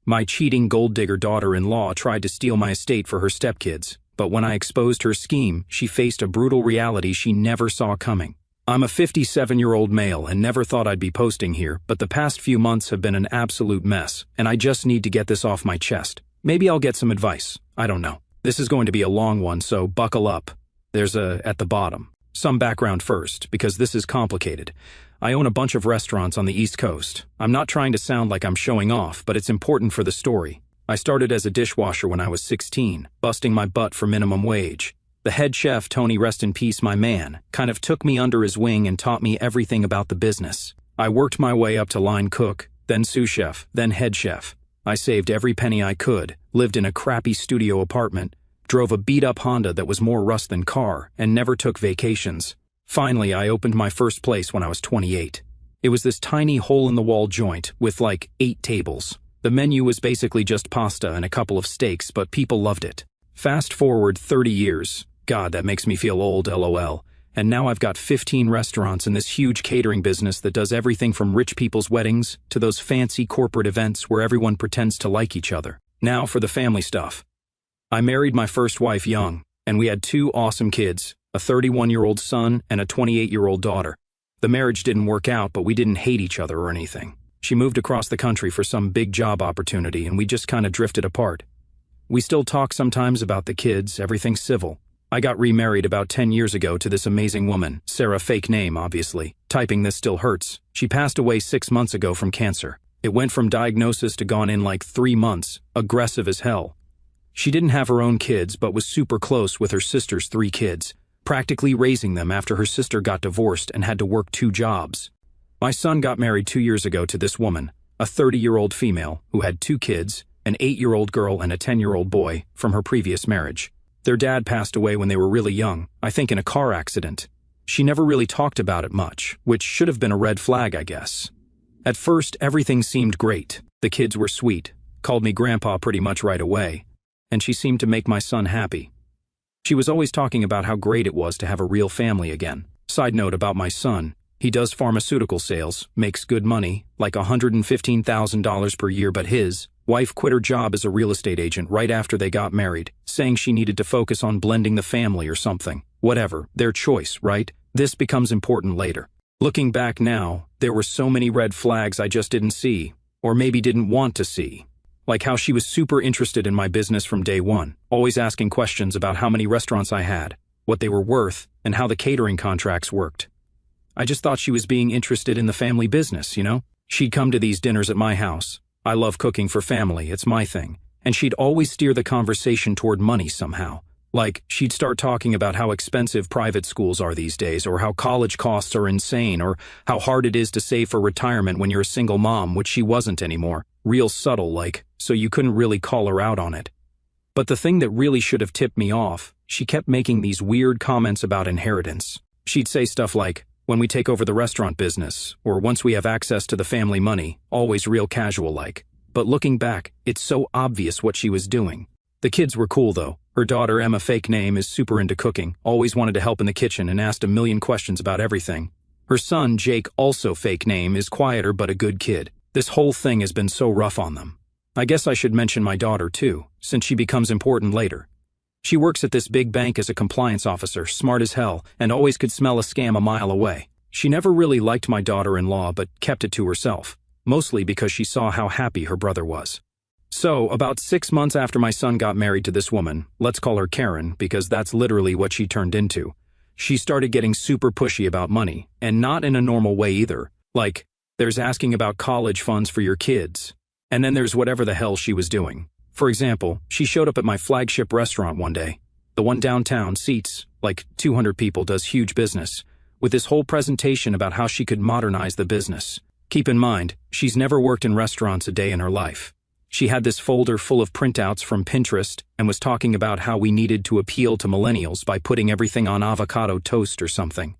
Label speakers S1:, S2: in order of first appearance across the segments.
S1: My cheating gold-digger daughter-in-law tried to steal my estate for her stepkids, but when I exposed her scheme, she faced a brutal reality she never saw coming. I'm a 57-year-old male and never thought I'd be posting here, but the past few months have been an absolute mess, and I just need to get this off my chest. Maybe I'll get some advice. I don't know. This is going to be a long one, so buckle up. There's at the bottom. Some background first, because this is complicated. I own a bunch of restaurants on the East Coast. I'm not trying to sound like I'm showing off, but it's important for the story. I started as a dishwasher when I was 16, busting my butt for minimum wage. The head chef, Tony, rest in peace, my man, kind of took me under his wing and taught me everything about the business. I worked my way up to line cook, then sous chef, then head chef. I saved every penny I could, lived in a crappy studio apartment, drove a beat-up Honda that was more rust than car, and never took vacations. Finally, I opened my first place when I was 28. It was this tiny hole-in-the-wall joint with like 8 tables. The menu was basically just pasta and a couple of steaks, but people loved it. Fast forward 30 years. God, that makes me feel old, LOL. And now I've got 15 restaurants in this huge catering business that does everything from rich people's weddings to those fancy corporate events where everyone pretends to like each other. Now for the family stuff. I married my first wife young, and we had 2 awesome kids, a 31-year-old son and a 28-year-old daughter. The marriage didn't work out, but we didn't hate each other or anything. She moved across the country for some big job opportunity, and we just kind of drifted apart. We still talk sometimes about the kids, everything civil. I got remarried about 10 years ago to this amazing woman, Sarah, fake name, obviously. Typing this still hurts. She passed away 6 months ago from cancer. It went from diagnosis to gone in like 3 months, aggressive as hell. She didn't have her own kids, but was super close with her sister's 3 kids, practically raising them after her sister got divorced and had to work 2 jobs. My son got married 2 years ago to this woman, a 30-year-old female who had 2 kids, an 8-year-old girl and a 10-year-old boy, from her previous marriage. Their dad passed away when they were really young, I think in a car accident. She never really talked about it much, which should have been a red flag, I guess. At first, everything seemed great. The kids were sweet, called me grandpa pretty much right away, and she seemed to make my son happy. She was always talking about how great it was to have a real family again. Side note about my son, he does pharmaceutical sales, makes good money, like $115,000 per year, but his wife quit her job as a real estate agent right after they got married, saying she needed to focus on blending the family or something. Whatever, their choice, right? This becomes important later. Looking back now, there were so many red flags I just didn't see, or maybe didn't want to see. Like how she was super interested in my business from day one, always asking questions about how many restaurants I had, what they were worth, and how the catering contracts worked. I just thought she was being interested in the family business, you know? She'd come to these dinners at my house. I love cooking for family, it's my thing. And she'd always steer the conversation toward money somehow. Like, she'd start talking about how expensive private schools are these days, or how college costs are insane, or how hard it is to save for retirement when you're a single mom, which she wasn't anymore. Real subtle, like, so you couldn't really call her out on it. But the thing that really should have tipped me off, she kept making these weird comments about inheritance. She'd say stuff like, when we take over the restaurant business, or once we have access to the family money, always real casual-like. But looking back, it's so obvious what she was doing. The kids were cool though. Her daughter, Emma, fake name, is super into cooking, always wanted to help in the kitchen and asked a million questions about everything. Her son, Jake, also fake name, is quieter but a good kid. This whole thing has been so rough on them. I guess I should mention my daughter too, since she becomes important later. She works at this big bank as a compliance officer, smart as hell, and always could smell a scam a mile away. She never really liked my daughter-in-law but kept it to herself, mostly because she saw how happy her brother was. So, about 6 months after my son got married to this woman, let's call her Karen because that's literally what she turned into, she started getting super pushy about money, and not in a normal way either. Like, there's asking about college funds for your kids, and then there's whatever the hell she was doing. For example, she showed up at my flagship restaurant one day, the one downtown, seats, like 200 people, does huge business, with this whole presentation about how she could modernize the business. Keep in mind, she's never worked in restaurants a day in her life. She had this folder full of printouts from Pinterest and was talking about how we needed to appeal to millennials by putting everything on avocado toast or something.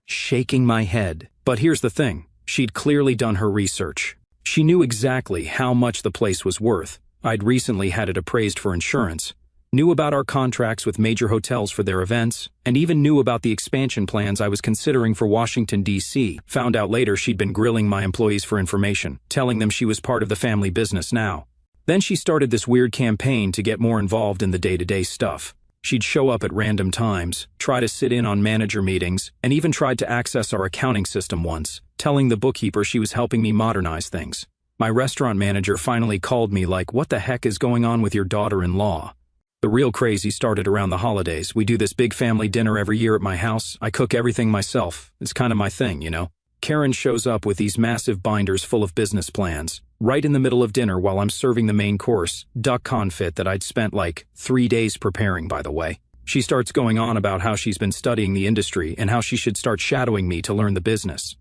S1: Shaking my head. But here's the thing, she'd clearly done her research. She knew exactly how much the place was worth. I'd recently had it appraised for insurance, knew about our contracts with major hotels for their events, and even knew about the expansion plans I was considering for Washington, D.C. Found out later she'd been grilling my employees for information, telling them she was part of the family business now. Then she started this weird campaign to get more involved in the day-to-day stuff. She'd show up at random times, try to sit in on manager meetings, and even tried to access our accounting system once, telling the bookkeeper she was helping me modernize things. My restaurant manager finally called me like, "What the heck is going on with your daughter-in-law?" The real crazy started around the holidays. We do this big family dinner every year at my house. I cook everything myself. It's kind of my thing, you know? Karen shows up with these massive binders full of business plans, right in the middle of dinner while I'm serving the main course, duck confit that I'd spent like 3 days preparing, by the way. She starts going on about how she's been studying the industry and how she should start shadowing me to learn the business.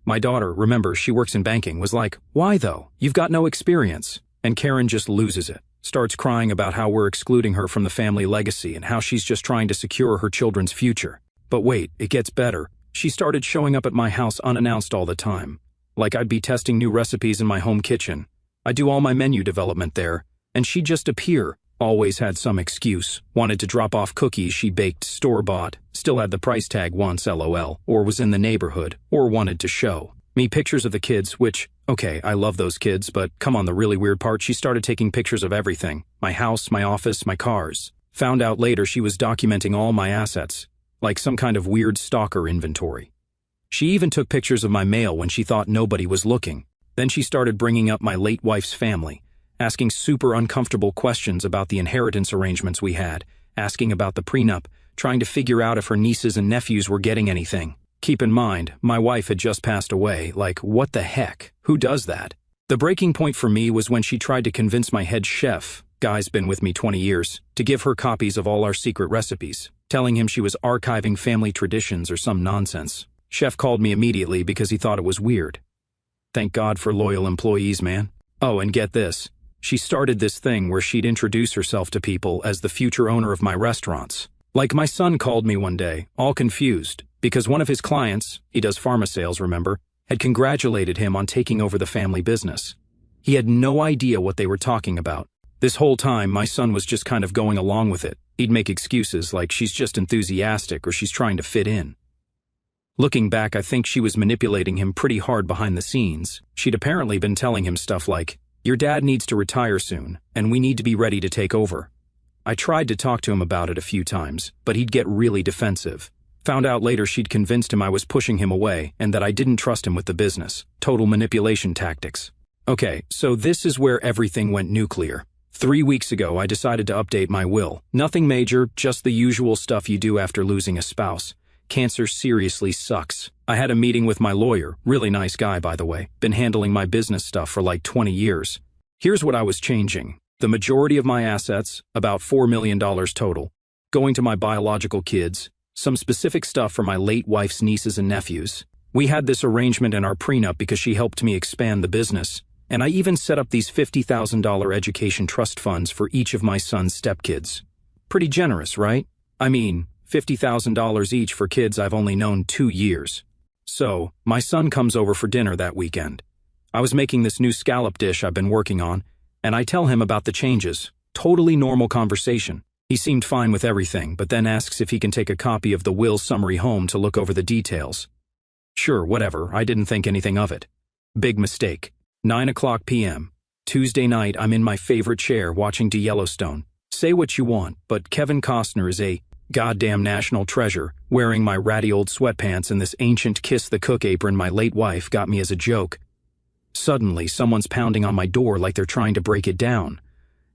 S1: My daughter, remember, she works in banking, was like, "Why though? You've got no experience." And Karen just loses it. Starts crying about how we're excluding her from the family legacy and how she's just trying to secure her children's future. But wait, it gets better. She started showing up at my house unannounced all the time. Like I'd be testing new recipes in my home kitchen. I do all my menu development there, and she'd just appear. Always had some excuse. Wanted to drop off cookies she baked store-bought. Still had the price tag once, LOL. Or was in the neighborhood. Or wanted to show me pictures of the kids, which, okay, I love those kids, but come on, the really weird part, she started taking pictures of everything. My house, my office, my cars. Found out later she was documenting all my assets. Like some kind of weird stalker inventory. She even took pictures of my mail when she thought nobody was looking. Then she started bringing up my late wife's family, asking super uncomfortable questions about the inheritance arrangements we had, asking about the prenup, trying to figure out if her nieces and nephews were getting anything. Keep in mind, my wife had just passed away. Like, what the heck? Who does that? The breaking point for me was when she tried to convince my head chef, guy's been with me 20 years, to give her copies of all our secret recipes, telling him she was archiving family traditions or some nonsense. Chef called me immediately because he thought it was weird. Thank God for loyal employees, man. Oh, and get this. She started this thing where she'd introduce herself to people as the future owner of my restaurants. Like my son called me one day, all confused, because one of his clients, he does pharma sales, remember, had congratulated him on taking over the family business. He had no idea what they were talking about. This whole time, my son was just kind of going along with it. He'd make excuses like she's just enthusiastic or she's trying to fit in. Looking back, I think she was manipulating him pretty hard behind the scenes. She'd apparently been telling him stuff like, "Your dad needs to retire soon, and we need to be ready to take over." I tried to talk to him about it a few times, but he'd get really defensive. Found out later she'd convinced him I was pushing him away and that I didn't trust him with the business. Total manipulation tactics. Okay, so this is where everything went nuclear. 3 weeks ago, I decided to update my will. Nothing major, just the usual stuff you do after losing a spouse. Cancer seriously sucks. I had a meeting with my lawyer, really nice guy by the way, been handling my business stuff for like 20 years. Here's what I was changing. The majority of my assets, about $4 million total, going to my biological kids, some specific stuff for my late wife's nieces and nephews. We had this arrangement in our prenup because she helped me expand the business, and I even set up these $50,000 education trust funds for each of my son's stepkids. Pretty generous, right? I mean, $50,000 each for kids I've only known 2 years. So, my son comes over for dinner that weekend. I was making this new scallop dish I've been working on, and I tell him about the changes. Totally normal conversation. He seemed fine with everything, but then asks if he can take a copy of the will summary home to look over the details. Sure, whatever, I didn't think anything of it. Big mistake. 9:00 p.m. Tuesday night, I'm in my favorite chair watching to Yellowstone. Say what you want, but Kevin Costner is a goddamn national treasure. Wearing my ratty old sweatpants and this ancient Kiss the Cook apron my late wife got me as a joke. Suddenly, someone's pounding on my door like they're trying to break it down.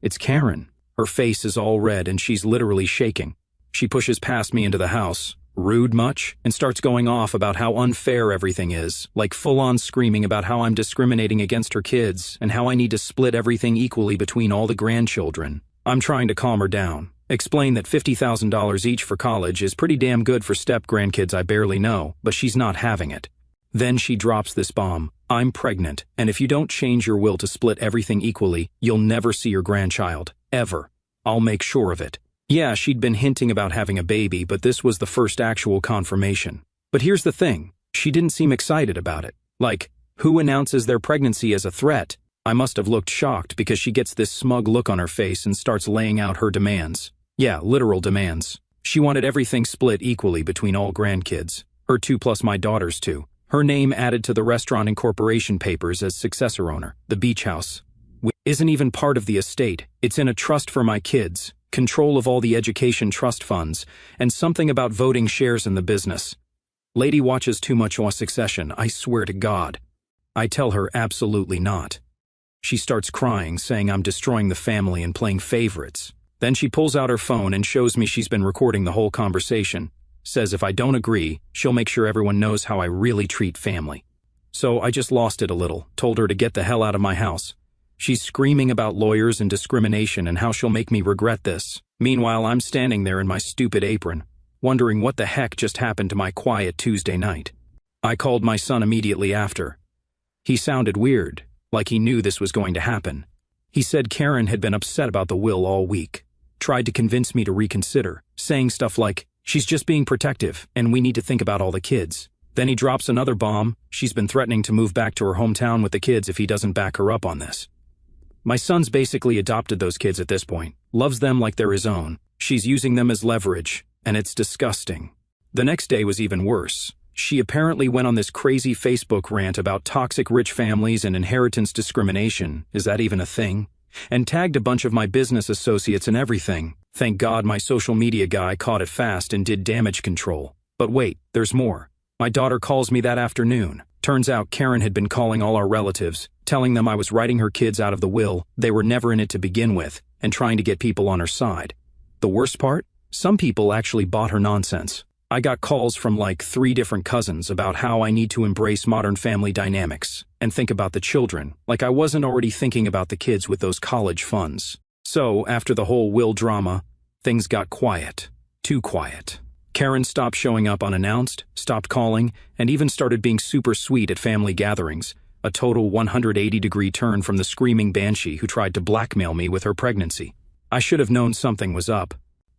S1: It's Karen. Her face is all red and she's literally shaking. She pushes past me into the house. Rude much? And starts going off about how unfair everything is, like full-on screaming about how I'm discriminating against her kids and how I need to split everything equally between all the grandchildren. I'm trying to calm her down. Explain that $50,000 each for college is pretty damn good for step-grandkids I barely know, but she's not having it. Then she drops this bomb. I'm pregnant, and if you don't change your will to split everything equally, you'll never see your grandchild. Ever. I'll make sure of it. Yeah, she'd been hinting about having a baby, but this was the first actual confirmation. But here's the thing. She didn't seem excited about it. Like, who announces their pregnancy as a threat? I must have looked shocked because she gets this smug look on her face and starts laying out her demands. Yeah, literal demands. She wanted everything split equally between all grandkids. Her 2 plus my daughter's 2. Her name added to the restaurant incorporation papers as successor owner, the beach house. isn't even part of the estate. It's in a trust for my kids, control of all the education trust funds, and something about voting shares in the business. Lady watches too much Succession, I swear to God. I tell her absolutely not. She starts crying, saying I'm destroying the family and playing favorites. Then she pulls out her phone and shows me she's been recording the whole conversation. Says if I don't agree, she'll make sure everyone knows how I really treat family. So I just lost it a little, told her to get the hell out of my house. She's screaming about lawyers and discrimination and how she'll make me regret this. Meanwhile, I'm standing there in my stupid apron, wondering what the heck just happened to my quiet Tuesday night. I called my son immediately after. He sounded weird, like he knew this was going to happen. He said Karen had been upset about the will all week, tried to convince me to reconsider, saying stuff like, she's just being protective and we need to think about all the kids. Then he drops another bomb. She's been threatening to move back to her hometown with the kids if he doesn't back her up on this. My son's basically adopted those kids at this point, loves them like they're his own. She's using them as leverage, and it's disgusting. The next day was even worse. She apparently went on this crazy Facebook rant about toxic rich families and inheritance discrimination, is that even a thing? And tagged a bunch of my business associates and everything. Thank God my social media guy caught it fast and did damage control. But wait, there's more. My daughter calls me that afternoon. Turns out Karen had been calling all our relatives, telling them I was writing her kids out of the will, they were never in it to begin with, and trying to get people on her side. The worst part? Some people actually bought her nonsense. I got calls from like 3 different cousins about how I need to embrace modern family dynamics and think about the children, like I wasn't already thinking about the kids with those college funds. So, after the whole will drama, things got quiet. Too quiet. Karen stopped showing up unannounced, stopped calling, and even started being super sweet at family gatherings, a total 180-degree turn from the screaming banshee who tried to blackmail me with her pregnancy. I should have known something was up.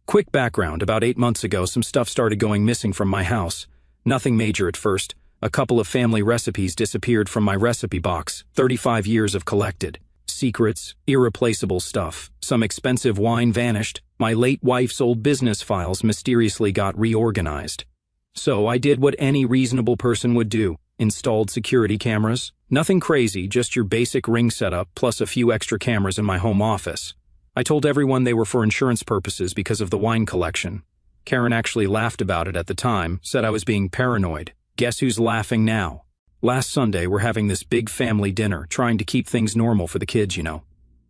S1: Quick background, about 8 months ago some stuff started going missing from my house. Nothing major at first. A couple of family recipes disappeared from my recipe box, 35 years of collected. Secrets, irreplaceable stuff. Some expensive wine vanished. My late wife's old business files mysteriously got reorganized. So I did what any reasonable person would do. Installed security cameras. Nothing crazy, just your basic Ring setup plus a few extra cameras in my home office. I told everyone they were for insurance purposes because of the wine collection. Karen actually laughed about it at the time, said I was being paranoid. Guess who's laughing now? Last Sunday, we're having this big family dinner, trying to keep things normal for the kids, you know.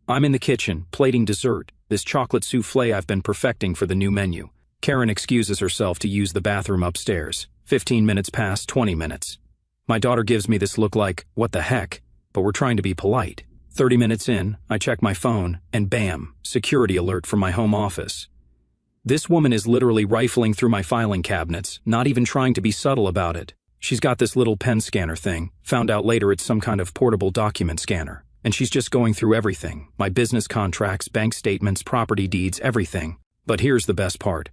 S1: I'm in the kitchen, plating dessert, this chocolate souffle I've been perfecting for the new menu. Karen excuses herself to use the bathroom upstairs. 15 minutes past 20 minutes. My daughter gives me this look like, what the heck? But we're trying to be polite. 30 minutes in, I check my phone, and bam, security alert from my home office. This woman is literally rifling through my filing cabinets, not even trying to be subtle about it. She's got this little pen scanner thing, found out later it's some kind of portable document scanner, and she's just going through everything, my business contracts, bank statements, property deeds, everything. But here's the best part.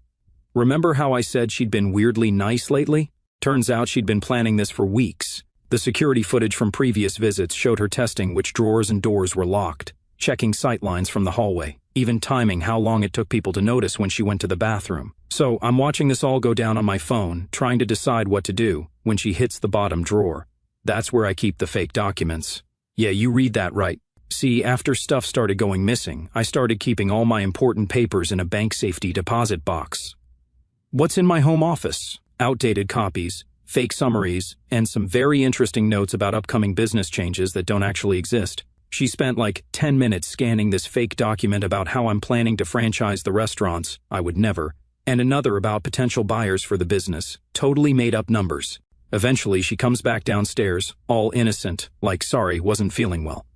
S1: Remember how I said she'd been weirdly nice lately? Turns out she'd been planning this for weeks. The security footage from previous visits showed her testing which drawers and doors were locked, checking sight lines from the hallway, even timing how long it took people to notice when she went to the bathroom. So I'm watching this all go down on my phone, trying to decide what to do, when she hits the bottom drawer. That's where I keep the fake documents. Yeah, you read that right. See, after stuff started going missing, I started keeping all my important papers in a bank safety deposit box. What's in my home office? Outdated copies, fake summaries, and some very interesting notes about upcoming business changes that don't actually exist. She spent like 10 minutes scanning this fake document about how I'm planning to franchise the restaurants, I would never, and another about potential buyers for the business, totally made up numbers. Eventually she comes back downstairs, all innocent, like sorry, wasn't feeling well.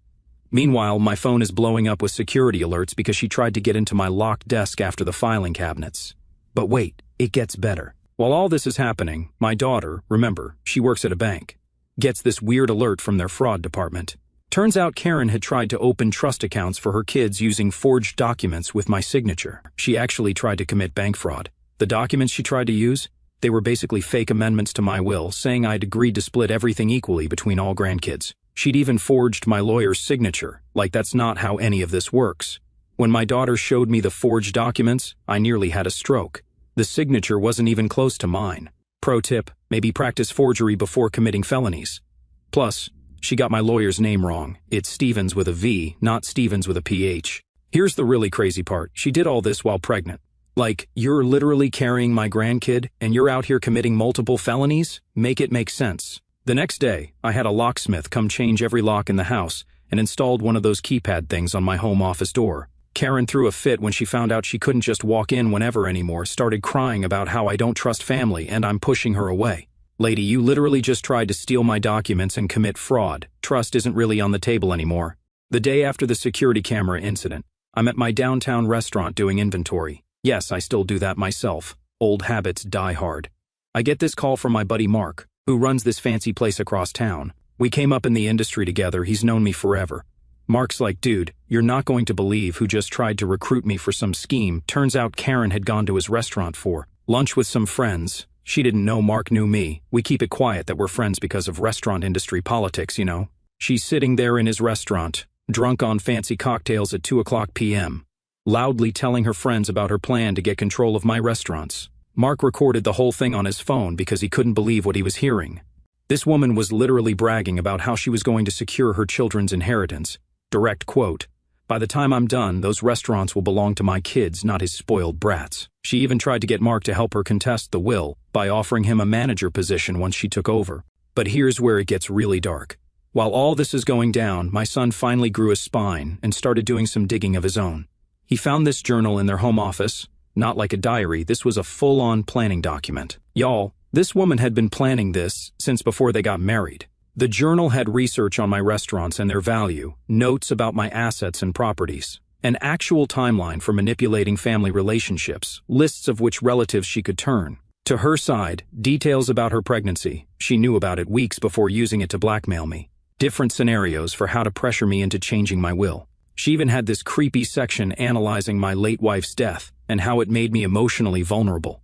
S1: Meanwhile, my phone is blowing up with security alerts because she tried to get into my locked desk after the filing cabinets. But wait, it gets better. While all this is happening, my daughter, remember, she works at a bank, gets this weird alert from their fraud department. Turns out Karen had tried to open trust accounts for her kids using forged documents with my signature. She actually tried to commit bank fraud. The documents she tried to use, they were basically fake amendments to my will, saying I'd agreed to split everything equally between all grandkids. She'd even forged my lawyer's signature, like that's not how any of this works. When my daughter showed me the forged documents, I nearly had a stroke. The signature wasn't even close to mine. Pro tip, maybe practice forgery before committing felonies. Plus, She got my lawyer's name wrong. It's Stevens with a V, not Stevens with a PH. Here's the really crazy part. She did all this while pregnant. Like, you're literally carrying my grandkid, and you're out here committing multiple felonies? Make it make sense. The next day, I had a locksmith come change every lock in the house and installed one of those keypad things on my home office door. Karen threw a fit when she found out she couldn't just walk in whenever anymore, started crying about how I don't trust family and I'm pushing her away. Lady, you literally just tried to steal my documents and commit fraud. Trust isn't really on the table anymore. The day after the security camera incident, I'm at my downtown restaurant doing inventory. Yes, I still do that myself. Old habits die hard. I get this call from my buddy Mark, who runs this fancy place across town. We came up in the industry together, he's known me forever. Mark's like, dude, you're not going to believe who just tried to recruit me for some scheme. Turns out Karen had gone to his restaurant for lunch with some friends. She didn't know Mark knew me. We keep it quiet that we're friends because of restaurant industry politics, you know. She's sitting there in his restaurant, drunk on fancy cocktails at 2:00 p.m., loudly telling her friends about her plan to get control of my restaurants. Mark recorded the whole thing on his phone because he couldn't believe what he was hearing. This woman was literally bragging about how she was going to secure her children's inheritance. Direct quote, "By the time I'm done, those restaurants will belong to my kids, not his spoiled brats." She even tried to get Mark to help her contest the will by offering him a manager position once she took over. But here's where it gets really dark. While all this is going down, my son finally grew a spine and started doing some digging of his own. He found this journal in their home office. Not like a diary, this was a full-on planning document. Y'all, this woman had been planning this since before they got married. The journal had research on my restaurants and their value, notes about my assets and properties, an actual timeline for manipulating family relationships, lists of which relatives she could turn. To her side, details about her pregnancy. She knew about it weeks before using it to blackmail me. Different scenarios for how to pressure me into changing my will. She even had this creepy section analyzing my late wife's death and how it made me emotionally vulnerable.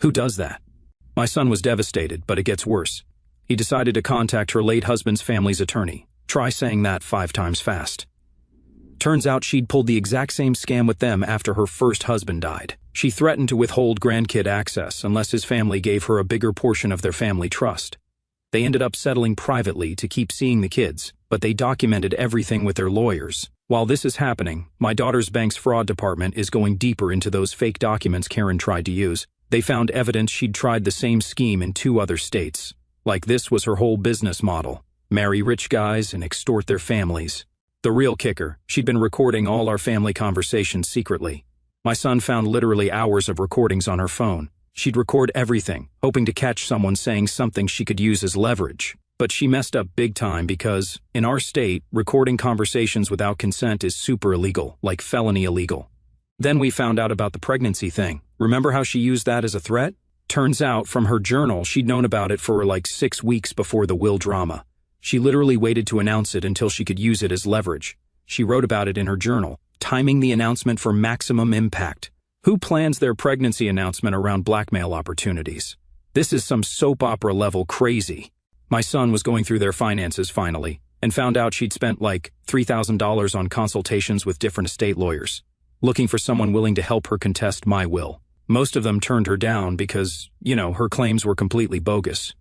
S1: Who does that? My son was devastated, but it gets worse. He decided to contact her late husband's family's attorney. Try saying that 5 times fast. Turns out she'd pulled the exact same scam with them after her first husband died. She threatened to withhold grandkid access unless his family gave her a bigger portion of their family trust. They ended up settling privately to keep seeing the kids, but they documented everything with their lawyers. While this is happening, my daughter's bank's fraud department is going deeper into those fake documents Karen tried to use. They found evidence she'd tried the same scheme in 2 other states. Like this was her whole business model. Marry rich guys and extort their families. The real kicker, she'd been recording all our family conversations secretly. My son found literally hours of recordings on her phone. She'd record everything, hoping to catch someone saying something she could use as leverage. But she messed up big time because, in our state, recording conversations without consent is super illegal, like felony illegal. Then we found out about the pregnancy thing. Remember how she used that as a threat? Turns out, from her journal, she'd known about it for like 6 weeks before the will drama. She literally waited to announce it until she could use it as leverage. She wrote about it in her journal, timing the announcement for maximum impact. Who plans their pregnancy announcement around blackmail opportunities? This is some soap opera level crazy. My son was going through their finances finally, and found out she'd spent like $3,000 on consultations with different estate lawyers, looking for someone willing to help her contest my will. Most of them turned her down because, her claims were completely bogus.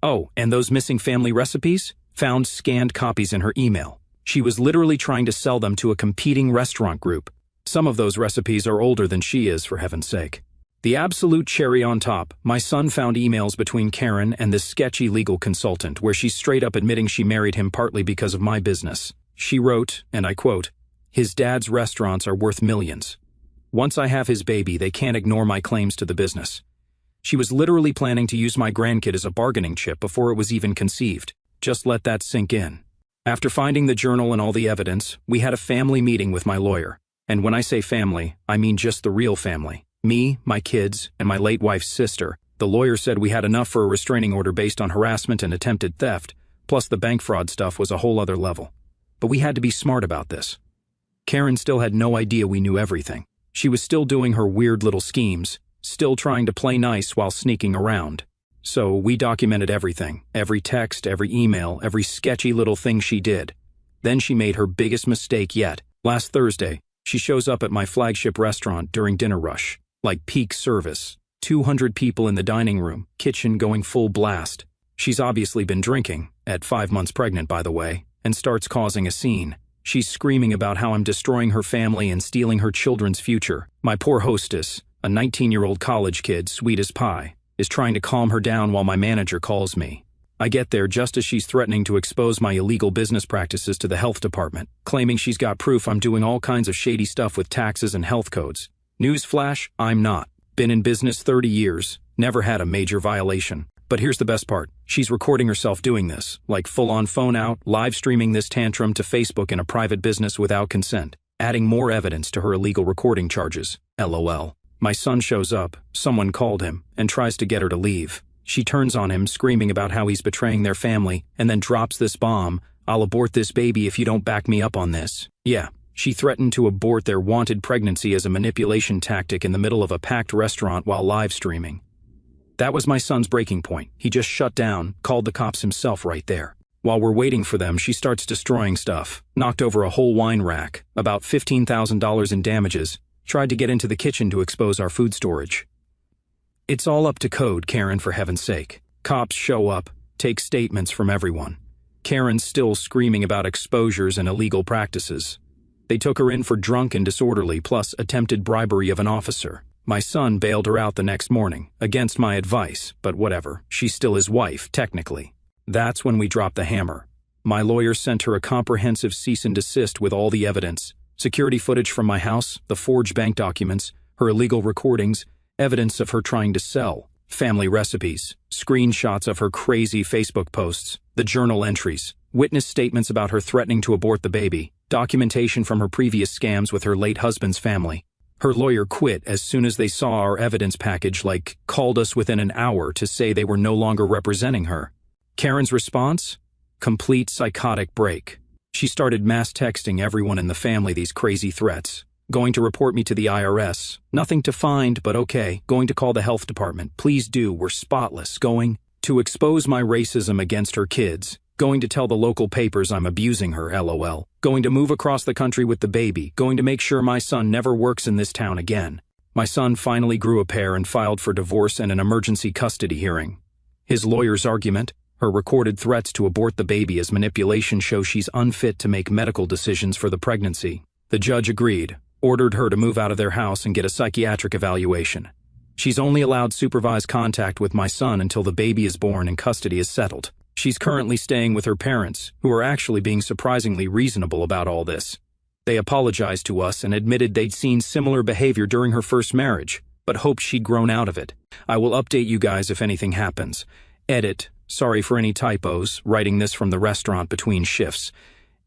S1: Oh, and those missing family recipes? Found scanned copies in her email. She was literally trying to sell them to a competing restaurant group. Some of those recipes are older than she is, for heaven's sake. The absolute cherry on top, my son found emails between Karen and this sketchy legal consultant where she's straight up admitting she married him partly because of my business. She wrote, and I quote, "His dad's restaurants are worth millions. Once I have his baby, they can't ignore my claims to the business." She was literally planning to use my grandkid as a bargaining chip before it was even conceived. Just let that sink in. After finding the journal and all the evidence, we had a family meeting with my lawyer. And when I say family, I mean just the real family. Me, my kids, and my late wife's sister. The lawyer said we had enough for a restraining order based on harassment and attempted theft, plus the bank fraud stuff was a whole other level. But we had to be smart about this. Karen still had no idea we knew everything. She was still doing her weird little schemes, still trying to play nice while sneaking around. So we documented everything, every text, every email, every sketchy little thing she did. Then she made her biggest mistake yet. Last Thursday, she shows up at my flagship restaurant during dinner rush. Like peak service. 200 people in the dining room, kitchen going full blast. She's obviously been drinking, at 5 months pregnant by the way, and starts causing a scene. She's screaming about how I'm destroying her family and stealing her children's future. My poor hostess, a 19-year-old college kid, sweet as pie, is trying to calm her down while my manager calls me. I get there just as she's threatening to expose my illegal business practices to the health department, claiming she's got proof I'm doing all kinds of shady stuff with taxes and health codes. Newsflash, I'm not. Been in business 30 years, never had a major violation. But here's the best part. She's recording herself doing this, like full-on phone out, live streaming this tantrum to Facebook in a private business without consent, adding more evidence to her illegal recording charges. LOL. My son shows up, someone called him, and tries to get her to leave. She turns on him, screaming about how he's betraying their family, and then drops this bomb: "I'll abort this baby if you don't back me up on this." Yeah, she threatened to abort their wanted pregnancy as a manipulation tactic in the middle of a packed restaurant while live streaming. That was my son's breaking point. He just shut down, called the cops himself right there. While we're waiting for them, she starts destroying stuff, knocked over a whole wine rack, about $15,000 in damages, tried to get into the kitchen to expose our food storage. It's all up to code, Karen, for heaven's sake. Cops show up, take statements from everyone. Karen's still screaming about exposures and illegal practices. They took her in for drunk and disorderly plus attempted bribery of an officer. My son bailed her out the next morning, against my advice, but whatever, she's still his wife, technically. That's when we dropped the hammer. My lawyer sent her a comprehensive cease and desist with all the evidence: security footage from my house, the forged bank documents, her illegal recordings, evidence of her trying to sell, family recipes, screenshots of her crazy Facebook posts, the journal entries, witness statements about her threatening to abort the baby, documentation from her previous scams with her late husband's family. Her lawyer quit as soon as they saw our evidence package, like called us within an hour to say they were no longer representing her. Karen's response? Complete psychotic break. She started mass texting everyone in the family these crazy threats. Going to report me to the IRS. Nothing to find, but okay. Going to call the health department. Please do, we're spotless. Going to expose my racism against her kids. Going to tell the local papers I'm abusing her, LOL. Going to move across the country with the baby. Going to make sure my son never works in this town again. My son finally grew a pair and filed for divorce and an emergency custody hearing. His lawyer's argument: her recorded threats to abort the baby as manipulation show she's unfit to make medical decisions for the pregnancy. The judge agreed, ordered her to move out of their house and get a psychiatric evaluation. She's only allowed supervised contact with my son until the baby is born and custody is settled. She's currently staying with her parents, who are actually being surprisingly reasonable about all this. They apologized to us and admitted they'd seen similar behavior during her first marriage, but hoped she'd grown out of it. I will update you guys if anything happens. Edit: sorry for any typos, writing this from the restaurant between shifts.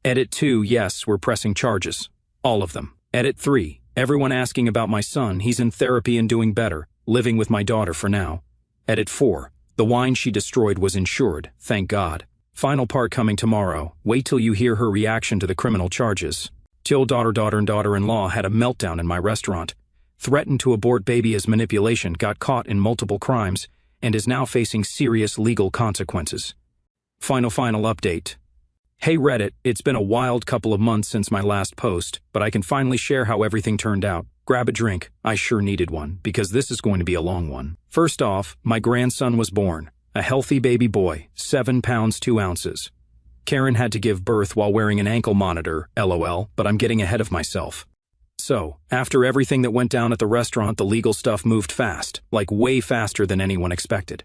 S1: Edit 2: yes, we're pressing charges. All of them. Edit 3: everyone asking about my son, he's in therapy and doing better, living with my daughter for now. Edit 4: the wine she destroyed was insured, thank God. Final part coming tomorrow. Wait till you hear her reaction to the criminal charges. Till daughter and daughter-in-law had a meltdown in my restaurant. Threatened to abort baby as manipulation, got caught in multiple crimes, and is now facing serious legal consequences. Final update. Hey Reddit, it's been a wild couple of months since my last post, but I can finally share how everything turned out. Grab a drink. I sure needed one, because this is going to be a long one. First off, my grandson was born. A healthy baby boy, 7 pounds 2 ounces. Karen had to give birth while wearing an ankle monitor, LOL, but I'm getting ahead of myself. So, after everything that went down at the restaurant, the legal stuff moved fast, like way faster than anyone expected.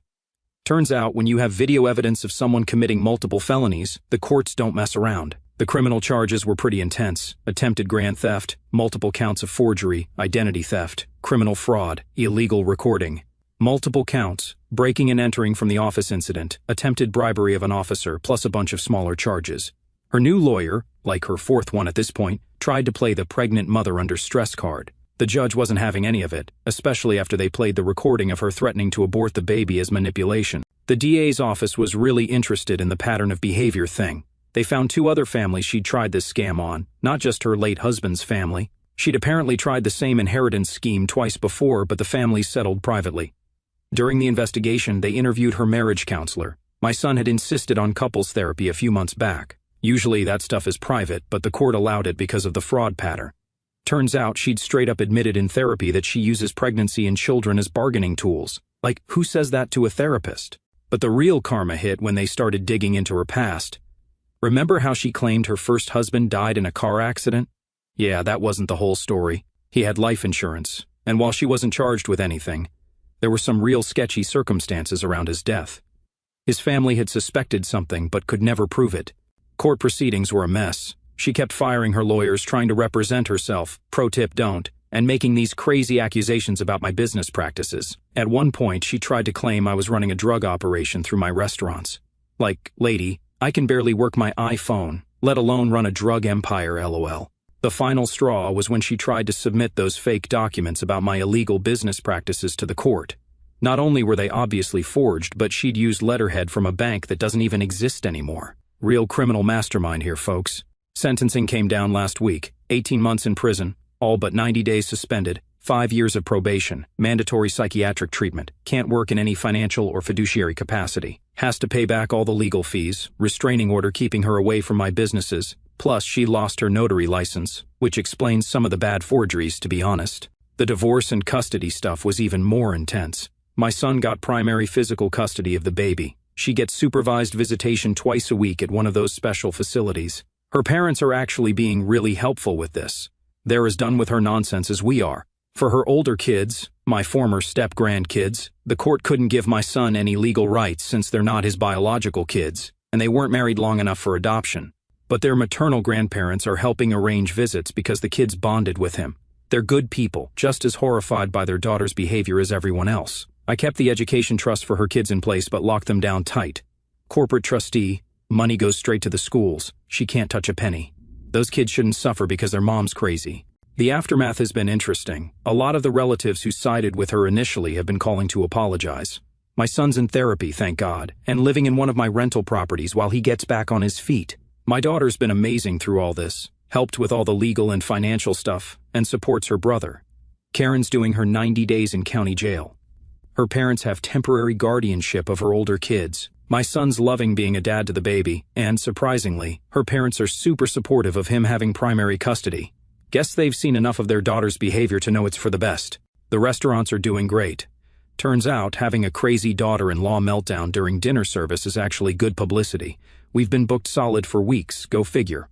S1: Turns out, when you have video evidence of someone committing multiple felonies, the courts don't mess around. The criminal charges were pretty intense: attempted grand theft, multiple counts of forgery, identity theft, criminal fraud, illegal recording. Multiple counts, breaking and entering from the office incident, attempted bribery of an officer, plus a bunch of smaller charges. Her new lawyer, like her fourth one at this point, tried to play the pregnant mother under stress card. The judge wasn't having any of it, especially after they played the recording of her threatening to abort the baby as manipulation. The DA's office was really interested in the pattern of behavior thing. They found 2 other families she'd tried this scam on, not just her late husband's family. She'd apparently tried the same inheritance scheme twice before, but the families settled privately. During the investigation, they interviewed her marriage counselor. My son had insisted on couples therapy a few months back. Usually that stuff is private, but the court allowed it because of the fraud pattern. Turns out she'd straight up admitted in therapy that she uses pregnancy and children as bargaining tools. Like, who says that to a therapist? But the real karma hit when they started digging into her past. Remember how she claimed her first husband died in a car accident? Yeah, that wasn't the whole story. He had life insurance, and while she wasn't charged with anything, there were some real sketchy circumstances around his death. His family had suspected something but could never prove it. Court proceedings were a mess. She kept firing her lawyers, trying to represent herself, pro tip don't, and making these crazy accusations about my business practices. At one point, she tried to claim I was running a drug operation through my restaurants. Like, lady, I can barely work my iPhone, let alone run a drug empire, lol. The final straw was when she tried to submit those fake documents about my illegal business practices to the court. Not only were they obviously forged, but she'd used letterhead from a bank that doesn't even exist anymore. Real criminal mastermind here, folks. Sentencing came down last week. 18 months in prison, all but 90 days suspended, 5 years of probation, mandatory psychiatric treatment, can't work in any financial or fiduciary capacity, has to pay back all the legal fees, restraining order keeping her away from my businesses, plus she lost her notary license, which explains some of the bad forgeries, to be honest. The divorce and custody stuff was even more intense. My son got primary physical custody of the baby. She gets supervised visitation twice a week at one of those special facilities. Her parents are actually being really helpful with this. They're as done with her nonsense as we are. For her older kids, my former step-grandkids, the court couldn't give my son any legal rights since they're not his biological kids, and they weren't married long enough for adoption. But their maternal grandparents are helping arrange visits because the kids bonded with him. They're good people, just as horrified by their daughter's behavior as everyone else. I kept the education trust for her kids in place but locked them down tight. Corporate trustee, money goes straight to the schools. She can't touch a penny. Those kids shouldn't suffer because their mom's crazy. The aftermath has been interesting. A lot of the relatives who sided with her initially have been calling to apologize. My son's in therapy, thank God, and living in one of my rental properties while he gets back on his feet. My daughter's been amazing through all this, helped with all the legal and financial stuff, and supports her brother. Karen's doing her 90 days in county jail. Her parents have temporary guardianship of her older kids. My son's loving being a dad to the baby, and surprisingly, her parents are super supportive of him having primary custody. Guess they've seen enough of their daughter's behavior to know it's for the best. The restaurants are doing great. Turns out, having a crazy daughter-in-law meltdown during dinner service is actually good publicity. We've been booked solid for weeks, go figure.